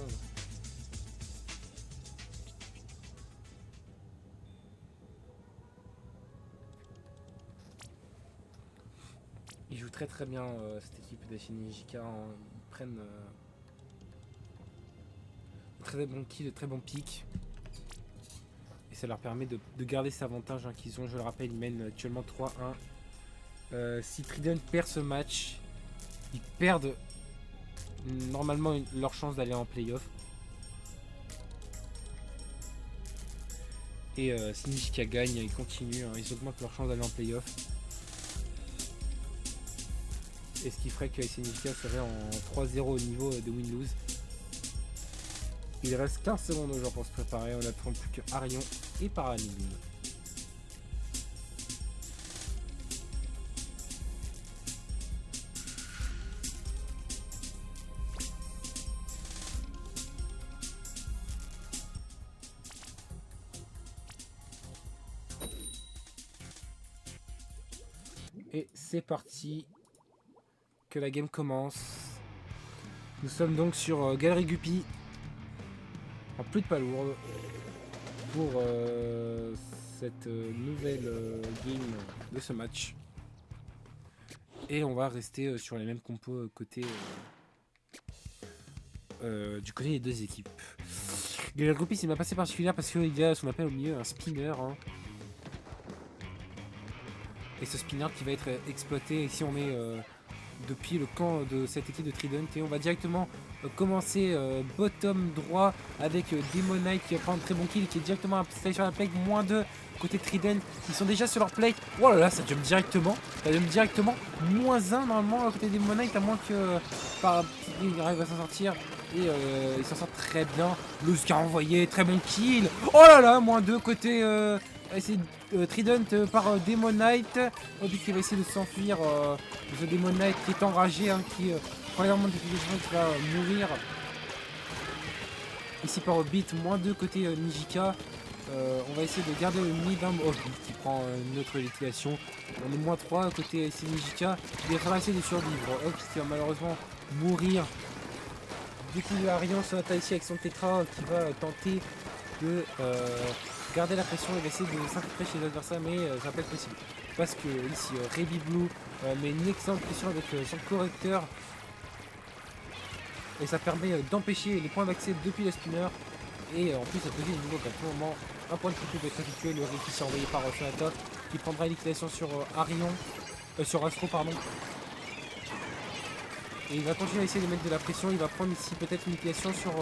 Ils jouent très très bien cette équipe de SNJK. Hein. Ils prennent de très bons kills, de très bons pics. Et ça leur permet de garder cet avantage hein, qu'ils ont. Je le rappelle, ils mènent actuellement 3-1. Si Trident perd ce match, ils perdent normalement leur chance d'aller en playoff. Et si Nijika gagne, ils continuent. Hein, ils augmentent leur chance d'aller en playoff. Et ce qui ferait que SNJK serait en 3-0 au niveau de win-lose. Il reste 15 secondes aux gens pour se préparer. On attend plus que Arion et Paranime. Et c'est parti. Que la game commence. Nous sommes donc sur Galerie Guppy. En plus de palourde. Pour cette nouvelle game de ce match. Et on va rester sur les mêmes compos côté du côté des deux équipes. Galerie Guppy c'est ma passé particulière parce qu'il y a ce qu'on appelle au milieu un spinner. Hein. Et ce spinner qui va être exploité. Et si on met depuis le camp de cette équipe de Trident, et on va directement commencer bottom droit avec Demon Knight qui va prendre un très bon kill, qui est directement installé sur la plate, -2 côté Trident qui sont déjà sur leur plate. Oh là là, ça jump directement, -1 normalement à côté Demon Knight, à moins que par il arrive à s'en sortir. Et il s'en sort très bien. Luz qui a envoyé, très bon kill. Oh là là, -2 côté Trident par Demon Knight. Obi qui va essayer de s'enfuir. The Demon Knight qui est enragé, hein, qui prend énormément de définition, qui va mourir. Ici par Beat, -2 côté Nijika. On va essayer de garder le mid, hein. Oh, qui prend une autre liquidation. On est -3 côté ici Nijika. Il va falloir essayer de survivre. Hop, qui va malheureusement mourir. Du coup, Arion se attaque ici avec son tétra qui va tenter de garder la pression et va essayer de s'infiltrer chez les adversaires, mais ça va pas être possible. Parce que ici, Revi Blue met une excellente pression avec son correcteur. Et ça permet d'empêcher les points d'accès depuis le spinner. Et en plus, ça peut dire nouveau qu'à tout moment, un point de triple peut être effectué. Le Ricky s'est envoyé par Sonata qui prendra une liquidation sur Arion, sur Astro, pardon. Et il va continuer à essayer de mettre de la pression. Il va prendre ici peut-être une liquidation sur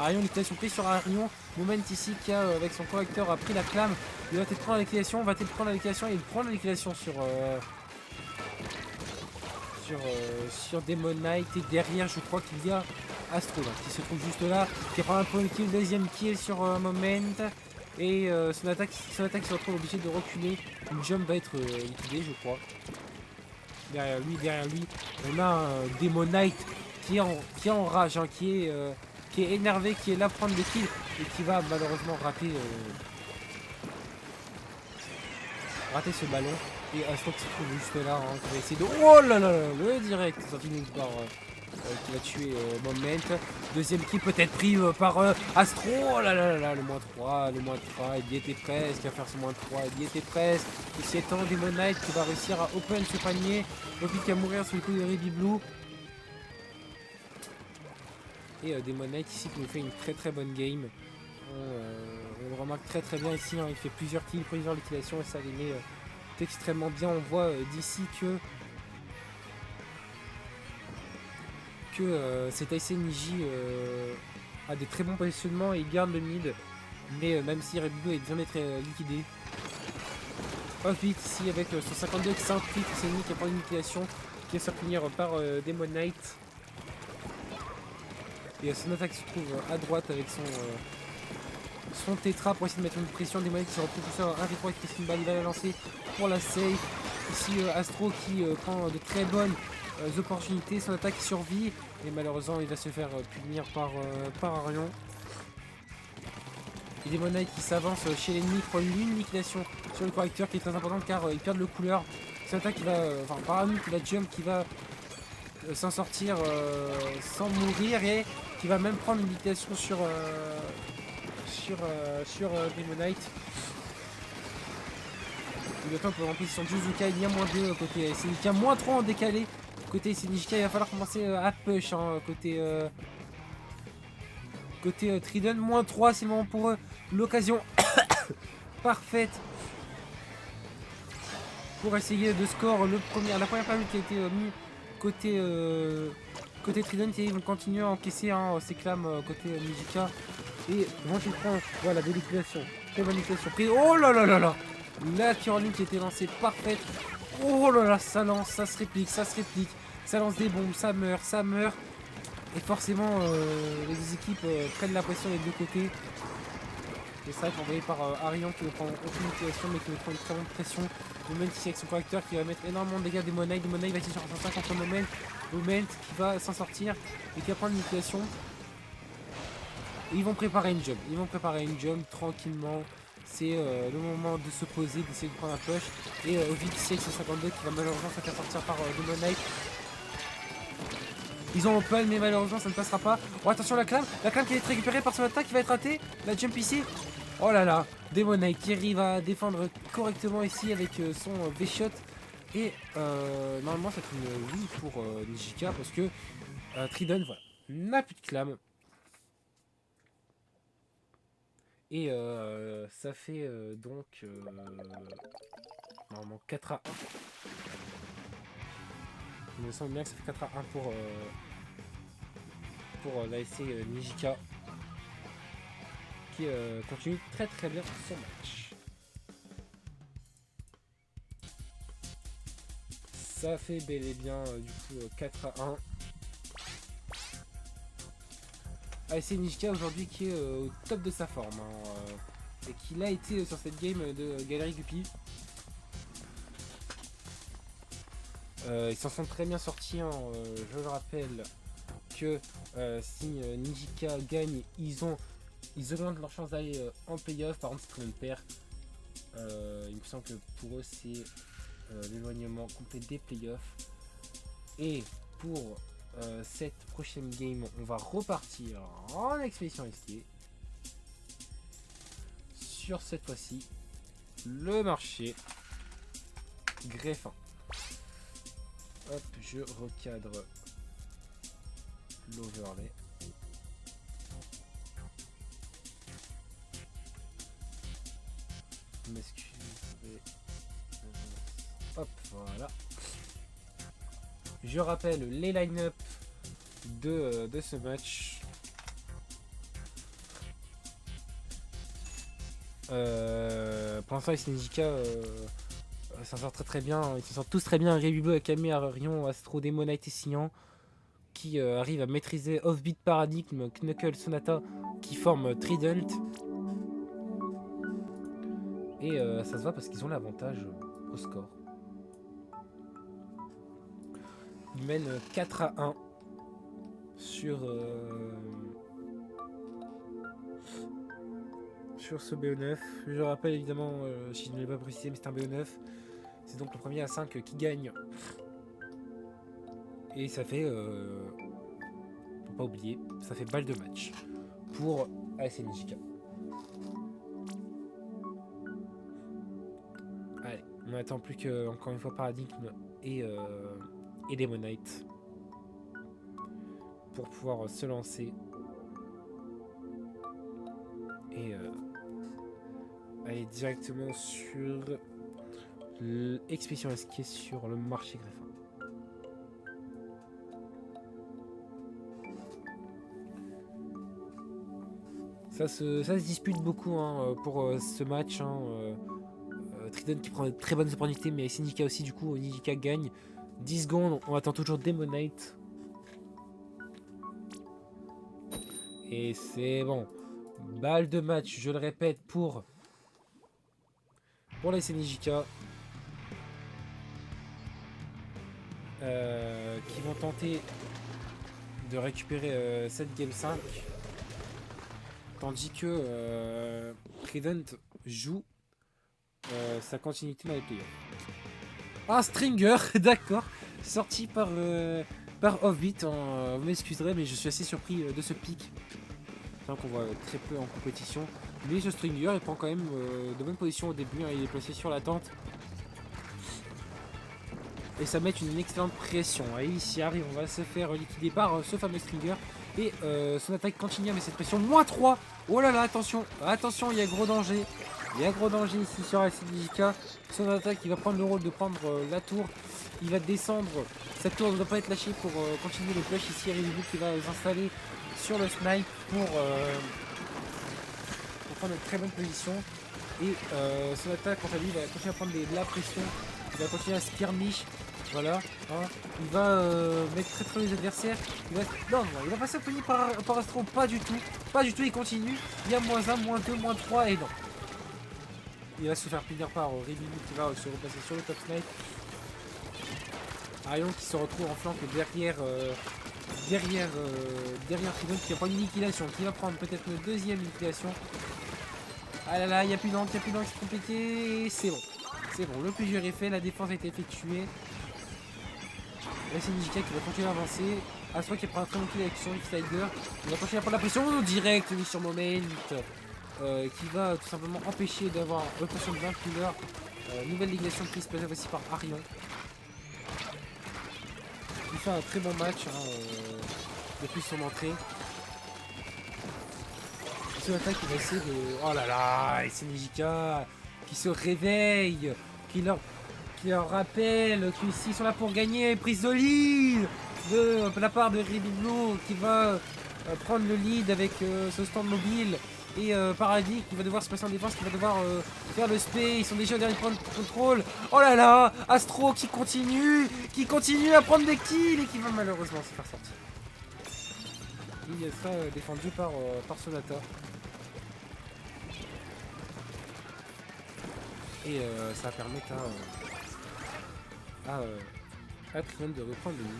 Arion. Liquidation prise sur Arion. Moment ici qui a, avec son correcteur, a pris la clame. Il va peut-être prendre la liquidation. Va-t-il prendre la liquidation? Et il prend la liquidation sur Demon Knight. Et derrière, je crois qu'il y a Astro là, qui se trouve juste là. Qui prend un point de kill. Deuxième kill sur Moment. Et son attaque se retrouve obligé de reculer. Une jump va être liquidée, je crois. Derrière lui, on a un Demon Knight qui est en rage, hein, qui est énervé, qui est là pour prendre des kills et qui va malheureusement rater ce ballon. Et Astro qui se trouve juste là, hein, qui va essayer de... Oh là là là, le direct sorti nulle part qui va tuer Moment. Deuxième kill peut-être pris par Astro. Oh là là là, le -3, il y était presque, il va faire ce -3, il y était presque. Ici étant Demon Knight qui va réussir à open ce panier. Obi qui va mourir sous le coup de Revi Blue. Et Demon Knight ici qui nous fait une très bonne game. On le remarque très bien ici, hein, il fait plusieurs kills, plusieurs liquidations et ça les met extrêmement bien. On voit d'ici que cet IC Niji a des très bons positionnements et il garde le mid. Mais même si Revi Blue vient d'être liquidé. Off vite ici avec son 52 qui s'infiltre, c'est lui qui prend une liquidation qui est sur finir par Demon Knight. Et son attaque se trouve à droite avec son tétra pour essayer de mettre une pression. Demon Knight qui se retrouve tout seul 1v3 qui fait une balle, il va la lancer pour la save. Ici Astro qui prend de très bonnes opportunités, son attaque survit et malheureusement il va se faire punir par Arion. Et Demon Knight qui s'avance chez l'ennemi, prend une liquidation sur le correcteur qui est très importante car il perd le couleur. Son attaque qui va, enfin par Arion qui va jump, qui va s'en sortir sans mourir et qui va même prendre une liquidation sur Demon Knight. Il attend pour remplir son Juzuka, il y a -2 côté Senijika, -3 en décalé. Côté Senijika, il va falloir commencer à push, hein, côté Trident, -3, c'est le moment pour eux. L'occasion parfaite pour essayer de score la première période qui a été mise côté Trident et ils vont continuer à encaisser, hein, ces clames côté Nijika. Et vont il prend, voilà, des liquidations. Très bonne liquidation prise. Oh là là là là, la Caroline qui était lancée parfaite. Oh là là, ça lance, ça se réplique, ça lance des bombes, ça meurt. Et forcément, les équipes prennent la pression des deux côtés. Et ça va être envoyé par Arion qui ne prend aucune liquidation mais qui va prendre une très bonne pression. Moment ici avec son correcteur qui va mettre énormément de dégâts. Demon Knight va essayer sur un 5 contre Moment. Moment qui va s'en sortir et qui va prendre une liquidation. Et ils vont préparer une jump tranquillement. C'est le moment de se poser, d'essayer de prendre un push. Et Ovid ici avec son 52 qui va malheureusement se faire sortir par Demon Knight. Ils ont open mais malheureusement ça ne passera pas. Oh attention la clame qui va être récupérée par son attaque qui va être ratée. La jump ici. Oh là là, Demon Knight qui arrive à défendre correctement ici avec son V-shot. Et normalement c'est une vie pour Nijika parce que Trident voilà, n'a plus de clame. Et ça fait donc normalement 4-1. Il me semble bien que ça fait 4-1 pour l'ASC Nijika qui continue très bien son match. Ça fait bel et bien du coup 4-1. ASC Ninja aujourd'hui qui est au top de sa forme. Hein, et qu'il a été sur cette game de Galerie Guppy. Ils s'en sont très bien sortis. Hein, je le rappelle que si Ninja gagne, ils augmentent leur chance d'aller en playoff. Par contre, si Trident perd, il me semble que pour eux, c'est l'éloignement complet des playoffs. Et pour cette prochaine game, on va repartir en expédition esquive. Sur cette fois-ci, le marché Greffin. Hop, je recadre l'overlay. M'excusez. Hop, voilà. Je rappelle les line-up de ce match. Pour l'instant, les Syndicats s'en sortent très bien. Ils s'en sortent tous très bien. Rebubo, Akame, Ararion, Astro, Demonite et Sian qui arrivent à maîtriser Offbeat, Paradigm, Knuckle, Sonata qui forment Trident. Et ça se voit parce qu'ils ont l'avantage au score. Ils mènent 4-1 sur ce BO9. Je rappelle évidemment, si je ne l'ai pas précisé, mais c'est un BO9. C'est donc le premier à 5 qui gagne. Et ça fait, faut pas oublier, ça fait balle de match pour ASC Ninja. Allez, on n'attend plus que, encore une fois, Paradigm et Demonite pour pouvoir se lancer et aller directement sur l'expédition esquive sur le marché Greffin. Ça se dispute beaucoup hein, pour ce match. Hein, Trident qui prend de très bonnes opportunités, mais Syndicate aussi, du coup, Ninja gagne. 10 secondes, on attend toujours Demonite. Et c'est bon. Balle de match, je le répète, pour les Ninja. Qui vont tenter de récupérer cette game 5. Tandis que Trident joue sa continuité dans les playoffs. Ah, Stringer, d'accord. Sorti par Offbeat. Vous m'excuserez, mais je suis assez surpris de ce pic. Qu'on voit très peu en compétition. Mais ce Stringer, il prend quand même de bonnes positions au début. Hein, il est placé sur la tente. Et ça met une excellente pression. Et ici arrive, on va se faire liquider par ce fameux Stringer. Et son attaque continue avec cette pression. -3. Oh là là, attention. Attention, il y a gros danger. Il y a gros danger ici sur ASC Ninja. Son attaque, il va prendre le rôle de prendre la tour. Il va descendre. Cette tour ne doit pas être lâchée pour continuer le push. Ici, Rebubo qui va s'installer sur le snipe pour prendre une très bonne position. Et son attaque, quant à lui, il va continuer à prendre de la pression. Il va continuer à skirmish. Voilà. Hein. Il va mettre très les adversaires. Non, il va passer puni par Astro. Pas du tout. Pas du tout, il continue. Il y a -1, -2, -3 et non. Il va se faire punir par Rebubo qui va se replacer sur le top snipe. Arion qui se retrouve en flanc derrière Trident qui va prendre une liquidation, qui va prendre peut-être une deuxième liquidation. Ah là là, il n'y a plus d'encre, c'est compliqué. C'est bon. C'est bon, le plus dur est fait, la défense a été effectuée. Là c'est Ninja qui va continuer à avancer. Astro qui prend un très bon kill avec son Slider. Il va continuer à prendre la pression direct sur Moment. Qui va tout simplement empêcher d'avoir l'obtention de 20 killers. Nouvelle liquidation qui se passe aussi par Arion. Il fait un très bon match hein, depuis son entrée. Ce attaque il va essayer de... Oh là là, et c'est Ninja qui se réveille, qui leur rappelle qu'ils sont là pour gagner. Prise de lead de la part de Rebubo qui va prendre le lead avec ce stand mobile. Et Paradis qui va devoir se passer en défense, qui va devoir faire le spé. Ils sont déjà au dernier point de contrôle. Oh là là, Astro qui continue à prendre des kills et qui va malheureusement se faire sortir. il sera défendu par Sonata. Et ça va permettre à Tryon de reprendre le lead.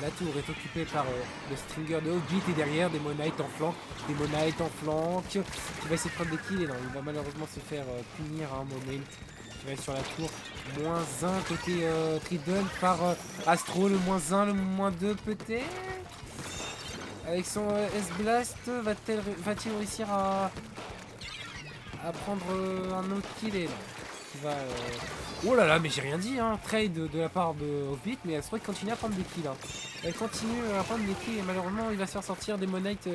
La tour est occupée par le Stringer de Hobbit et derrière Demonite en flanc. Demonite en flanc qui va essayer de prendre des kills et non, il va malheureusement se faire punir à un moment qui va être sur la tour. -1 côté Trident par Astro, le -1, le -2 peut-être. Avec son S-Blast, va-t-il réussir à prendre un autre kill et non. Qui va, Oh là là, mais j'ai rien dit, hein. Trade de la part de Hobbit, mais Astro continue à prendre des kills. Hein. Elle continue à prendre des kills et malheureusement il va se faire sortir Demonite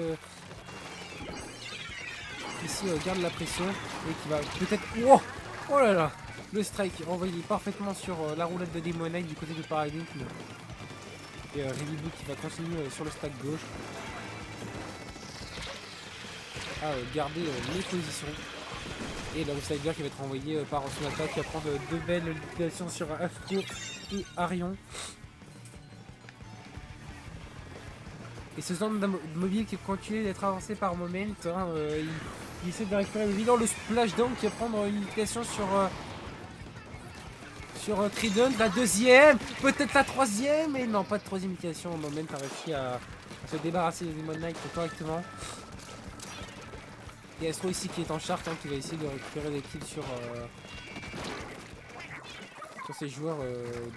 ici garde la pression et qui va peut-être. Oh, oh là là, le strike envoyé parfaitement sur la roulette de Demonite du côté de Paradigm. Et Revibu qui va continuer sur le stack gauche à garder les positions. Et l'outsider qui va être envoyé par Sonata qui va prendre deux belles liquidations sur Astro et Arion. Et ce genre de mobile qui continue d'être avancé par Moment, hein, il essaie de récupérer le bilan, le splashdown qui va prendre une liquidation sur Trident, la deuxième, peut-être la troisième, et non, pas de troisième liquidation. Moment a réussi à se débarrasser des Demon Knight correctement. Et Astro ici qui est en charte, hein, qui va essayer de récupérer des kills sur ces joueurs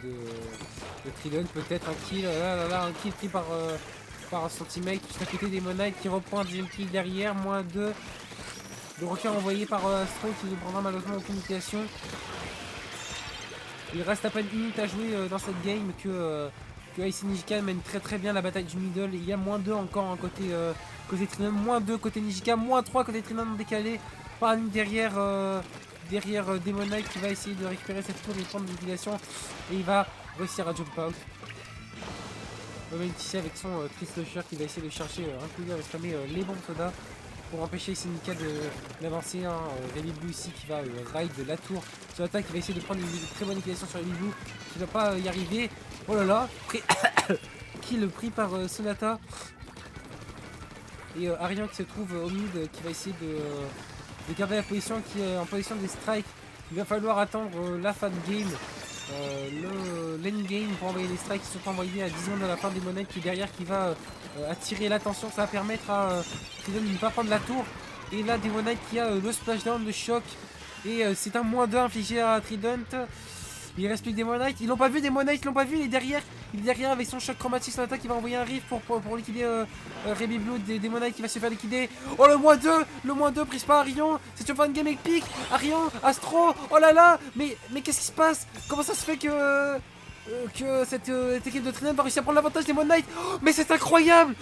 de Trident. Peut-être un kill, un kill pris par son teammate juste à côté des Monite qui reprend un deuxième kill derrière, -2. Le requin envoyé par Astro qui ne prendra malheureusement aucune liquidation. Il reste à peine une minute à jouer dans cette game que Ice Nijika mène très bien la bataille du middle. Il y a -2 encore côté Trident, -2 côté Nijika, -3 côté Trident décalé par une derrière Demon Knight qui va essayer de récupérer cette tour et prendre une liquidation et il va réussir à jump out. Moment ici avec son Trislusher qui va essayer de chercher un coup de spammer les bombes soda pour empêcher Senika d'avancer. Remy Blue ici qui va raid de la tour sur l'attaque, qui va essayer de prendre une très bonne liquidation sur Remy Blue qui va pas y arriver. Oh là là, kill pris par Sonata. Et Arian qui se trouve au mid qui va essayer de garder la position, qui est en position des strikes. Il va falloir attendre la fin de game, l'endgame pour envoyer les strikes qui sont envoyés à 10 secondes de la fin des monnaies qui est derrière, qui va attirer l'attention. Ça va permettre à Trident de ne pas prendre la tour. Et là, Demonite qui a le splashdown de choc. Et c'est un -2 infligé à Trident. Il reste plus que Demonite. Ils l'ont pas vu, Demonite, ils l'ont pas vu. Il est derrière avec son choc chromatique sur l'attaque. Il va envoyer un riff pour liquider Remy Blue. Demonite qui va se faire liquider. Oh, le -2 prise par Arion. C'est une fin de game épique. Arion, Astro. Oh là là. Mais qu'est-ce qui se passe? Comment ça se fait que cette équipe de Trident va réussir à prendre l'avantage des Demonite? Oh, mais c'est incroyable.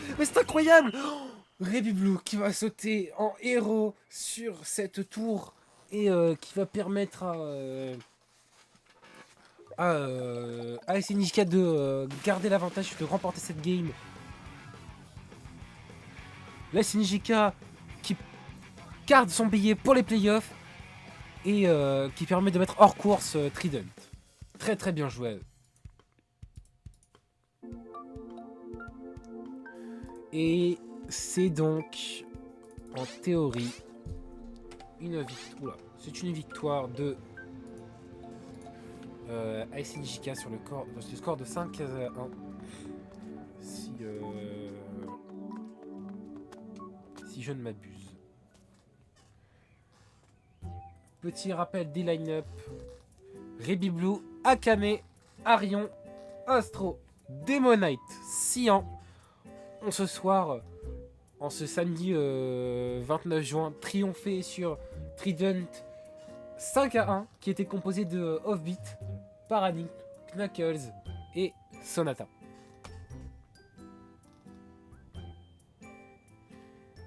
Remy Blue qui va sauter en héros sur cette tour et qui va permettre à SNJK de garder l'avantage, de remporter cette game. La SNJK qui garde son billet pour les playoffs et qui permet de mettre hors course Trident. Très bien joué à eux. Et c'est donc en théorie c'est une victoire de ICNJK sur le score de 5-1. Si je ne m'abuse. Petit rappel des line-up. Remy Blue, Akame, Arion, Astro, Demonite, Cyan. Ce soir, en ce samedi 29 juin, triomphé sur Trident 5-1, qui était composé de Offbeat, Paradigm, Knuckles et Sonata.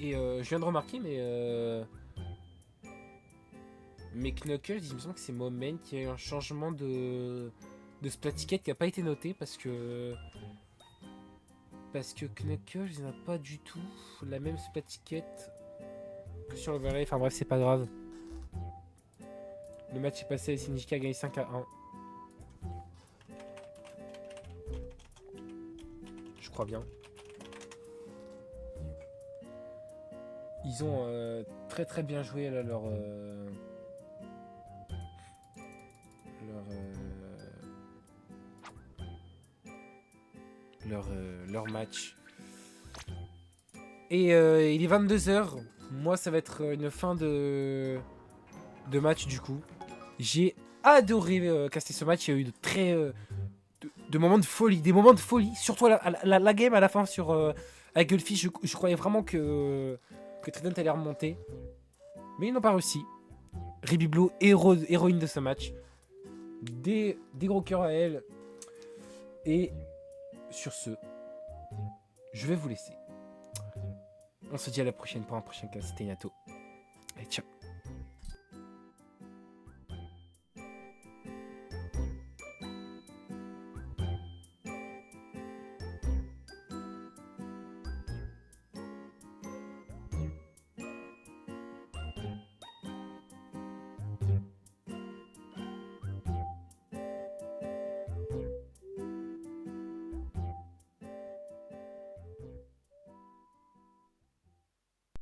Et je viens de remarquer, mais Knuckles, il me semble que c'est Moment qui a eu un changement de Splatiquette qui n'a pas été noté parce que Knuckles, il n'a pas du tout la même Splatiquette que sur l'Overlay. Enfin bref, c'est pas grave. Le match est passé et Sinjika a gagné 5-1. crois bien. Ils ont très très bien joué là, leur match. Et il est 22h. Moi, ça va être une fin de match du coup. J'ai adoré caster ce match. Il y a eu de moments de folie. Des moments de folie. Surtout la game à la fin sur avec Gullfish. Je croyais vraiment que Trident allait remonter. Mais ils n'ont pas réussi. Ruby Blue, héroïne de ce match. Des gros cœurs à elle. Et sur ce, je vais vous laisser. On se dit à la prochaine pour un prochain cast. C'était Nato.